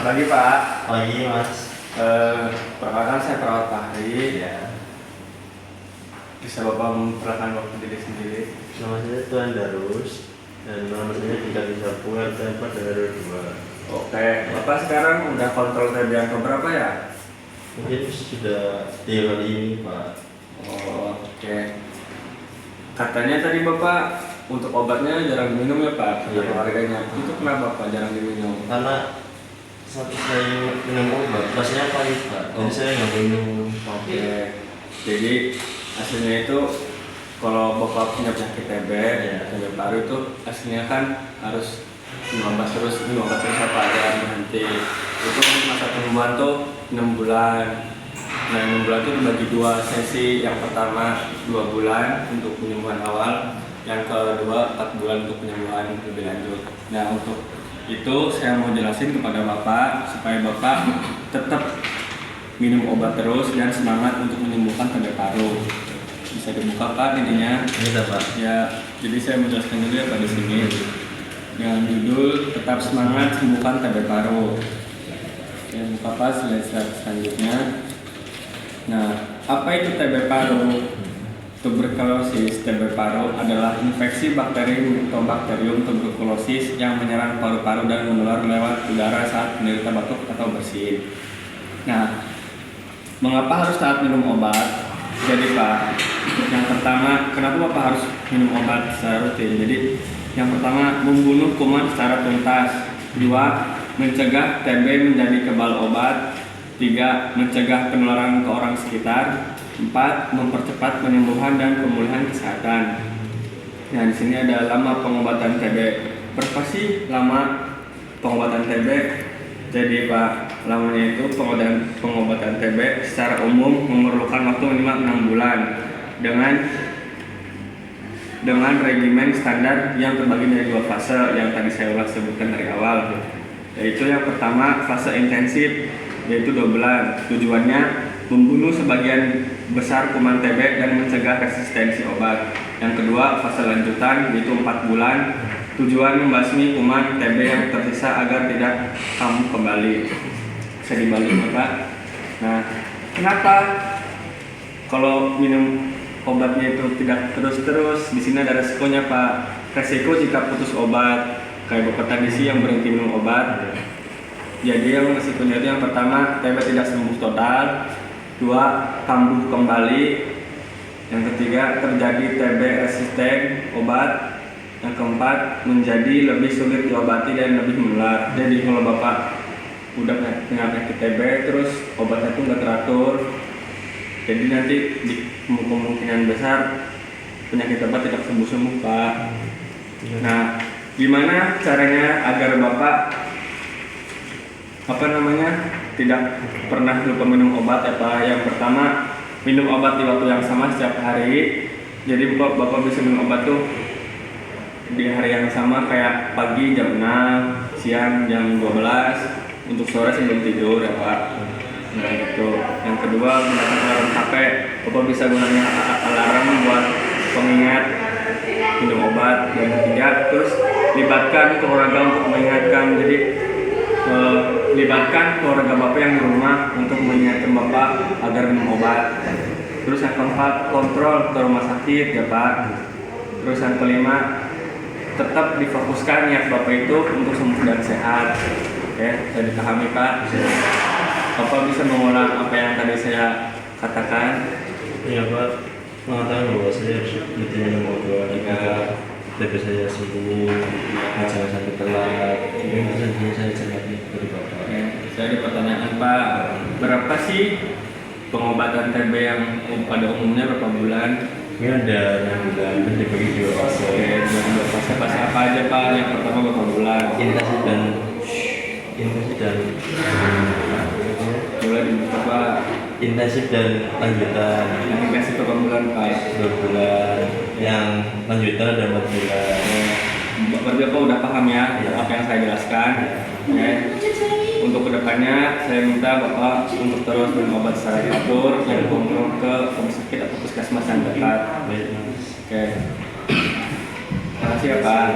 Pagi Pak. Pagi Mas. Perkenalkan saya perawat Fahri. Ya. Bisa Bapak memperkenalkan waktu diri sendiri? Nama saya Tuan Darus dan nama saya tidak bisa puas tanpa dari 2. Oke. Bapak sekarang udah kontrol TB yang keberapa ya? Mungkin sudah 3 kali ini Pak. Oke. Katanya tadi Bapak untuk obatnya jarang diminum ya Pak? Iya. Harganya. Itu kenapa Pak jarang diminum? Karena satu saya minum obat, rasanya pahit Pak. Dan saya nggak minum. Oke. Jadi hasilnya itu kalau Bapak punya penyakit TB, TB paru itu aslinya kan harus minum obat terus apa aja berhenti. Itu masa penyembuhan tuh 6 bulan. Nah 6 bulan itu dibagi 2 sesi. Yang pertama 2 bulan untuk penyembuhan awal, yang kedua 4 bulan untuk penyembuhan lebih lanjut. Nah untuk itu saya mau jelasin kepada Bapak supaya Bapak tetap minum obat terus dan semangat untuk menyembuhkan TB paru. Bisa dibuka Pak intinya. Iya Pak. Ya, jadi saya menjelaskan dulu ya Pak di sini. Dengan judul tetap semangat sembuhkan TB paru. Ya, buka Pak slide selanjutnya. Nah, apa itu TB paru? Tuberkulosis TB paru adalah infeksi bakteri Mycobacterium tuberculosis yang menyerang paru-paru dan menular lewat udara saat menderita batuk atau bersin. Nah, mengapa harus saat minum obat? Jadi Pak, yang pertama, kenapa Bapak harus minum obat secara rutin? Jadi, yang pertama, membunuh kuman secara tuntas. 2, mencegah TB menjadi kebal obat. 3, mencegah penularan ke orang sekitar. 4, mempercepat penyembuhan dan pemulihan kesehatan. Nah, di sini ada lama pengobatan TB. Berapa sih lama pengobatan TB? Jadi Pak, lamanya itu pengobatan TB secara umum memerlukan waktu minimal 6 bulan dengan regimen standar yang terbagi dari 2 fase yang tadi saya ulas sebutkan dari awal. Yaitu yang pertama fase intensif, yaitu 2 bulan. Tujuannya membunuh sebagian besar kuman TB dan mencegah resistensi obat. Yang kedua fase lanjutan, yaitu 4 bulan. Tujuan membasmi kuman TB yang tersisa agar tidak kambuh kembali. Bisa dibalik Pak. Nah, kenapa kalau minum obatnya itu tidak terus-terus? Di sini ada resikonya Pak. Resiko jika putus obat, kayak Bapak tadi sih yang berhenti minum obat. Jadi yang resikonya itu yang pertama TB tidak sembuh total. 2, kambuh kembali. Yang ketiga terjadi TB resisten obat. Yang keempat, menjadi lebih sulit diobati dan lebih menular. Jadi kalau Bapak udah punya penyakit TB terus obatnya itu nggak teratur, jadi nanti di kemungkinan besar penyakit Bapak tidak sembuh Pak. Nah, gimana caranya agar Bapak tidak pernah lupa minum obat ya Pak? Yang pertama, minum obat di waktu yang sama setiap hari. Jadi Bapak bisa minum obat tuh di hari yang sama, kayak pagi jam 6, siang jam 12, untuk sore sebelum tidur ya Pak. Nah gitu. Yang kedua, gunakan alarm HP. Bapak bisa gunakan alarm buat pengingat minum obat. Yang ketiga, terus libatkan keluarga untuk mengingatkan. Jadi libatkan keluarga Bapak yang di rumah untuk mengingatkan Bapak agar minum obat. Terus yang keempat, kontrol ke rumah sakit ya Pak. Terus yang kelima, tetap difokuskan niat Bapak itu untuk sembuh dan sehat. Oke, saya dipahami Pak. Bapak bisa mengulang apa yang tadi saya katakan? Iya Pak, mengatakan bahwa saya harus rutin minum obat agar TB saya sembuh, jangan sampai telat. Ini saja saya cermati dari Bapak. Oke, saya ada pertanyaan Pak. Berapa sih pengobatan TB yang pada umumnya berapa bulan? Ini ada 6 bulan, dibagi 2 fase. Oke, 2 fase apa aja Pak? Yang pertama berapa bulan? Intensif dan Boleh dibuka Pak. intensif dan lanjutan. Yang intensif berapa bulan Pak? 2 bulan. Yang lanjutan ada 4 bulan. Berarti Bapak udah paham ya apa yang saya jelaskan. Oke. Untuk kedepannya saya minta Bapak untuk terus minum obat secara teratur dan kontrol ke rumah sakit atau puskesmas yang dekat. Baik, Mas. Oke. Terima kasih ya Pak.